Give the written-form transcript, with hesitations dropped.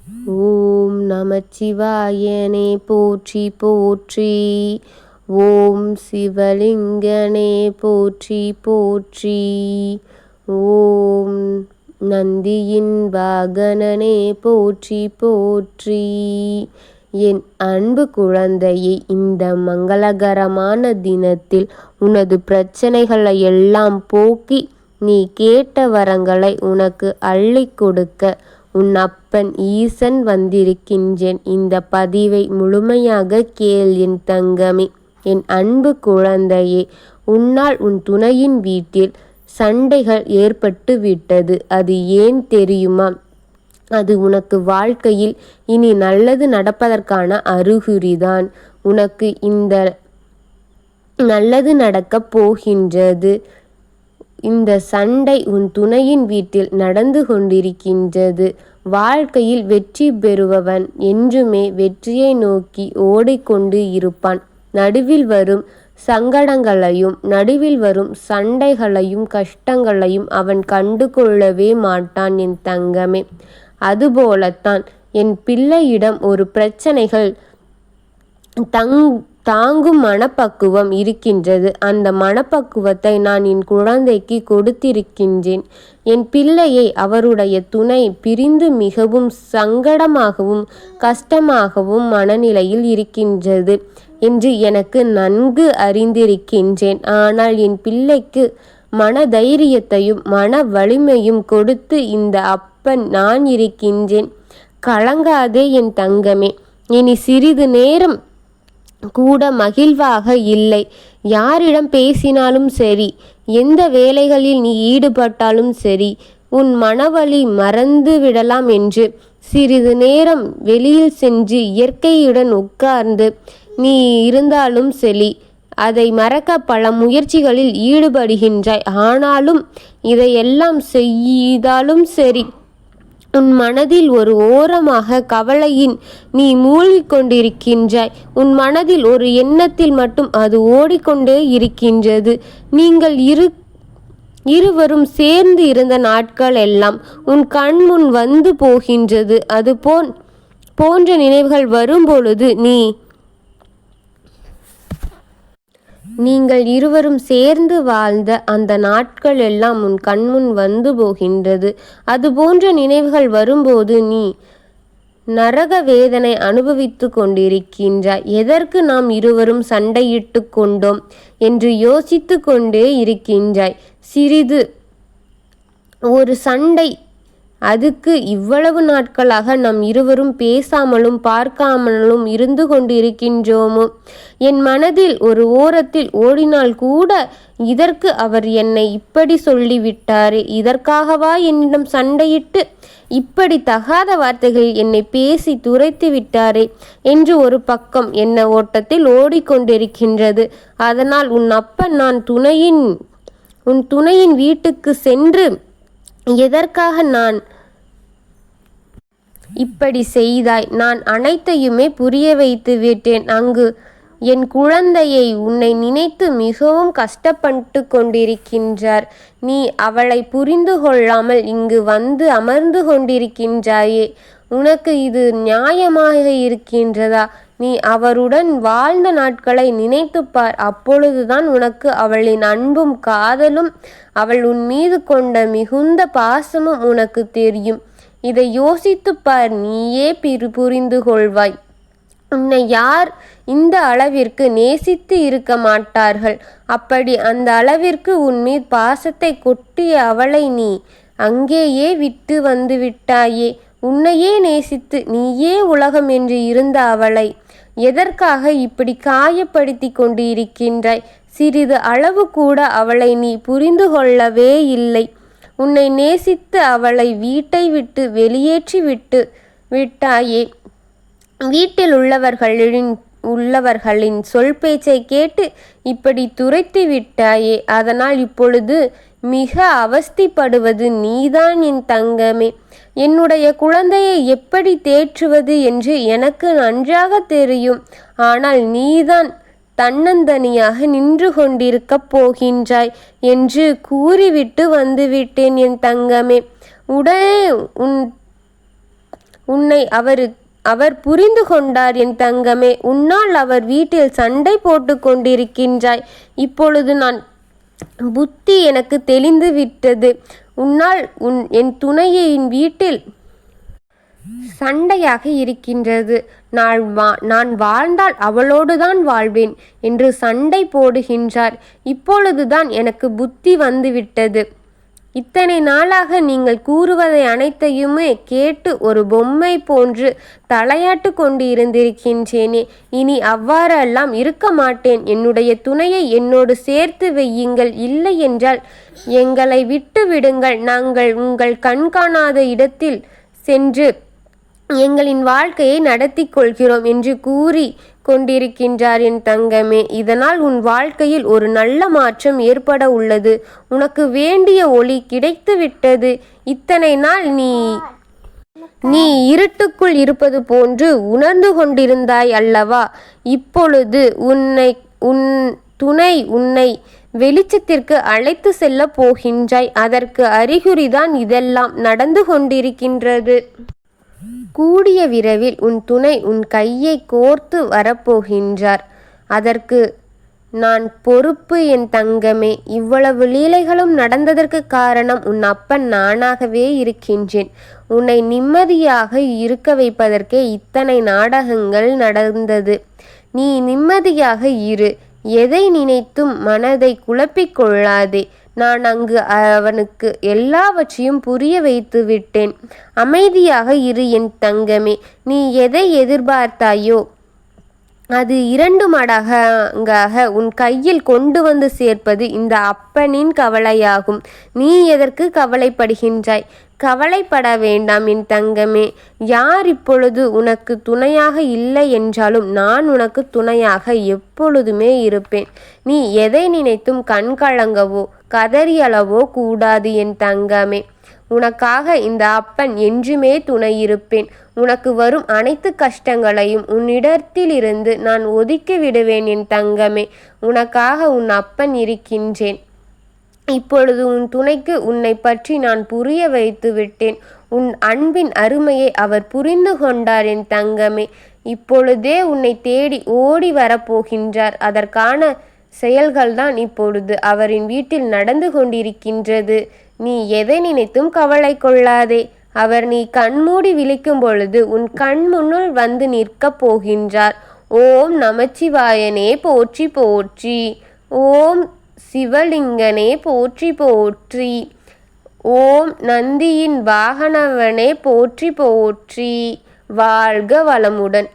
ஓம் நமச்சிவாயனே போற்றி போற்றி. ஓம் சிவலிங்கனே போற்றி போற்றி. ஓம் நந்தியின் வாகனனே போற்றி போற்றி. என் அன்பு குழந்தையே, இந்த மங்களகரமான தினத்தில் உனது பிரச்சனைகளை எல்லாம் போக்கி நீ கேட்ட வரங்களை உனக்கு அள்ளி கொடுக்க உன் அப்பன் ஈசன் வந்திருக்கின்றேன். இந்த பதிவை முழுமையாக கேள் என் தங்கமே. என் அன்பு குழந்தையே, உன்னால் உன் துணையின் வீட்டில் சண்டைகள் ஏற்பட்டு விட்டது. அது ஏன் தெரியுமா? அது உனக்கு வாழ்க்கையில் இனி நல்லது நடப்பதற்கான அறிகுறிதான். உனக்கு இந்த நல்லது நடக்கப் போகின்றது. இந்த சண்டை உன் துணையின் வீட்டில் நடந்து கொண்டிருக்கின்றது. வாழ்க்கையில் வெற்றி பெறுபவன் என்றுமே வெற்றியை நோக்கி ஓடிக்கொண்டு இருப்பான். நடுவில் வரும் சங்கடங்களையும் நடுவில் வரும் சண்டைகளையும் கஷ்டங்களையும் அவன் கண்டு கொள்ளவே மாட்டான் என் தங்கமே. அதுபோலத்தான் என் பிள்ளையிடம் ஒரு பிரச்சனைகள் தாங்கும் மனப்பக்குவம் இருக்கின்றது. அந்த மனப்பக்குவத்தை நான் என் குழந்தைக்கு கொடுத்திருக்கின்றேன். என் பிள்ளையை அவருடைய துணை பிரிந்து மிகவும் சங்கடமாகவும் கஷ்டமாகவும் மனநிலையில் இருக்கின்றது என்று எனக்கு நன்கு அறிந்திருக்கின்றேன். ஆனால் என் பிள்ளைக்கு மன தைரியத்தையும் மன வலிமையும் கொடுத்து இந்த அப்பன் நான் இருக்கின்றேன். கலங்காதே என் தங்கமே. இனி சிறிது நேரம் கூட மகிழ்வாக இல்லை. யாரிடம் பேசினாலும் சரி, எந்த வேலைகளில் நீ ஈடுபட்டாலும் சரி, உன் மனவலி மறந்து விடலாம் என்று சிறிது நேரம் வெளியில் சென்று இயற்கையுடன் உட்கார்ந்து நீ இருந்தாலும் சரி, அதை மறக்க பல முயற்சிகளில் ஈடுபடுகின்றாய். ஆனாலும் இதையெல்லாம் செய்தாலும் சரி, உன் மனதில் ஒரு ஓரமாக கவலையின் நீ மூழ்கிக் கொண்டிருக்கின்றாய். உன் மனதில் ஒரு எண்ணத்தில் மட்டும் அது ஓடிக்கொண்டே இருக்கின்றது. நீங்கள் இருவரும் சேர்ந்து இருந்த நாட்கள் எல்லாம் உன் கண் முன் வந்து போகின்றது. அது போன்ற நினைவுகள் வரும்பொழுது நீங்கள் இருவரும் சேர்ந்து வாழ்ந்த அந்த நாட்கள் எல்லாம் உன் கண்முன் வந்து போகின்றது. அது போன்ற நினைவுகள் வரும்போது நீ நரக வேதனை அனுபவித்து கொண்டிருக்கின்றாய். எதற்கு நாம் இருவரும் சண்டையிட்டு கொண்டோம் என்று யோசித்து கொண்டே இருக்கின்றாய். சிறிது ஒரு சண்டை, அதுக்கு இவ்வளவு நாட்களாக நாம் இருவரும் பேசாமலும் பார்க்காமலும் இருந்து கொண்டிருக்கின்றோமோ? என் மனதில் ஒரு ஓரத்தில் ஓடினால் கூட, இதற்கு அவர் என்னை இப்படி சொல்லிவிட்டாரே, இதற்காகவா என்னிடம் சண்டையிட்டு இப்படி தகாத வார்த்தைகளில் என்னை பேசி துரைத்து விட்டாரே என்று ஒரு பக்கம் என்ன ஓட்டத்தில் ஓடிக்கொண்டிருக்கின்றது. அதனால் உன் அப்பன் நான் உன் துணையின் வீட்டுக்கு சென்று எதற்காக நான் இப்படி செய்தாய், நான் அனைத்தையுமே புரிய வைத்து விட்டேன். அங்கு என் குழந்தையை உன்னை நினைத்து மிகவும் கஷ்டப்பட்டு கொண்டிருக்கின்றார். நீ அவளை புரிந்து கொள்ளாமல் இங்கு வந்து அமர்ந்து கொண்டிருக்கின்றாயே, உனக்கு இது நியாயமாக இருக்கின்றதா? நீ அவருடன் வாழ்ந்த நாட்களை நினைத்துப்பார். அப்பொழுதுதான் உனக்கு அவளின் அன்பும் காதலும் அவள் உன் மீது கொண்ட மிகுந்த பாசமும் உனக்கு தெரியும். இதை யோசித்துப்பார், நீயே புரிந்து கொள்வாய். உன்னை யார் இந்த அளவிற்கு நேசித்து இருக்க மாட்டார்கள். அப்படி அந்த அளவிற்கு உன் மீது பாசத்தை கொட்டிய அவளை நீ அங்கேயே விட்டு வந்து விட்டாயே. உன்னையே நேசித்து நீயே உலகம் என்று இருந்த அவளை எதற்காக இப்படி காயப்படுத்தி கொண்டு இருக்கின்றாய்? சிறிது அளவு கூட அவளை நீ புரிந்து கொள்ளவே இல்லை. உன்னை நேசித்து அவளை வீட்டை விட்டு வெளியேற்றி விட்டாயே. வீட்டில் உள்ளவர்களின் சொல் பேச்சை கேட்டு இப்படி துரைத்து விட்டாயே. அதனால் இப்பொழுது மிக அவஸ்தைப்படுவது நீதான் என் தங்கமே. என்னுடைய குழந்தையை எப்படி தேற்றுவது என்று எனக்கு நன்றாக தெரியும். ஆனால் நீதான் தன்னந்தனியாக நின்று கொண்டிருக்கப் போகின்றாய் என்று கூறிவிட்டு வந்துவிட்டேன் என் தங்கமே. உடனே உன்னை அவர் புரிந்து கொண்டார் என் தங்கமே. உன்னால் அவர் வீட்டில் சண்டை போட்டு கொண்டிருக்கின்றாய். இப்பொழுது புத்தி எனக்கு தெளிந்து விட்டது. உன்னால் என் துணையின் வீட்டில் சண்டையாக இருக்கின்றது. நான் வாழ்ந்தால் அவளோடுதான் வாழ்வேன் என்று சண்டை போடுகின்றார். இப்பொழுதுதான் எனக்கு புத்தி வந்துவிட்டது. இத்தனை நாளாக நீங்கள் கூறுவதை அனைத்தையுமே கேட்டு ஒரு பொம்மை போன்று தலையாட்டு கொண்டு இருந்திருக்கின்றேனே. இனி அவ்வாறெல்லாம் இருக்க மாட்டேன். என்னுடைய துணையை என்னோடு சேர்த்து வையுங்கள். இல்லை என்றால் எங்களை விட்டு விடுங்கள். நாங்கள் உங்கள் கண்காணாத இடத்தில் சென்று எங்களின் வாழ்க்கையை நடத்தி கொள்கிறோம் என்று கூறி கொண்டிருக்கின்றார் என் தங்கமே. இதனால் உன் வாழ்க்கையில் ஒரு நல்ல மாற்றம் ஏற்பட உள்ளது. உனக்கு வேண்டிய ஒளி கிடைத்து விட்டது. இத்தனை நாள் நீ இருட்டுக்குள் இருப்பது போன்று உணர்ந்து கொண்டிருந்தாய் அல்லவா? இப்பொழுது உன் துணை உன்னை வெளிச்சத்திற்கு அழைத்து செல்ல போகின்றாய். அதற்கு அறிகுறிதான் இதெல்லாம் நடந்து கொண்டிருக்கின்றது. கூடிய விரைவில் உன் துணை உன் கையை கோர்த்து வரப்போகின்றார். அதற்கு நான் பொறுப்பு என் தங்கமே. இவ்வளவு லீலைகளும் நடந்ததற்கு காரணம் உன் அப்பன் நானாகவே இருக்கின்றேன். உன்னை நிம்மதியாக இருக்க வைப்பதற்கே இத்தனை நாடகங்கள் நடந்தது. நீ நிம்மதியாக இரு. எதை நினைத்தும் மனதை குழப்பிக் கொள்ளாதே. நான் அங்கு அவனுக்கு எல்லாவற்றையும் புரிய வைத்து விட்டேன். அமைதியாக இரு என் தங்கமே. நீ எதை எதிர்பார்த்தாயோ அது 2 மடங்காக உன் கையில் கொண்டு வந்து சேர்ப்பது இந்த அப்பனின் கவலையாகும். நீ எதற்கு கவலைப்படுகின்றாய்? கவலைப்பட வேண்டாம் என் தங்கமே. யார் இப்பொழுது உனக்கு துணையாக இல்லை என்றாலும் நான் உனக்கு துணையாக எப்பொழுதுமே இருப்பேன். நீ எதை நினைத்தும் கண்கலங்கவோ கதறியளவோ கூடாது என் தங்கமே. உனக்காக இந்த அப்பன் என்றுமே துணை இருப்பேன். உனக்கு வரும் அனைத்து கஷ்டங்களையும் உன்னிடத்திலிருந்து நான் ஒதுக்கி விடுவேன் என் தங்கமே. உனக்காக உன் அப்பன் இருக்கின்றேன். இப்பொழுது உன் துணைக்கு உன்னை பற்றி நான் புரிய வைத்து விட்டேன். உன் அன்பின் அருமையை அவர் புரிந்து கொண்டார் என் தங்கமே. இப்பொழுதே உன்னை தேடி ஓடி வரப்போகின்றார். அதற்கான செயல்கள்தான் இப்பொழுது அவரின் வீட்டில் நடந்து கொண்டிருக்கின்றது. நீ எதை நினைத்தும் கவலை கொள்ளாதே. அவர் நீ கண்மூடி விழிக்கும் பொழுது உன் கண் முன்னுள் வந்து நிற்கப் போகின்றார். ஓம் நமச்சிவாயனே போற்றி போற்றி. ஓம் சிவலிங்கனே போற்றி போற்றி. ஓம் நந்தியின் வாகனவனே போற்றி போற்றி. வாழ்க வளமுடன்.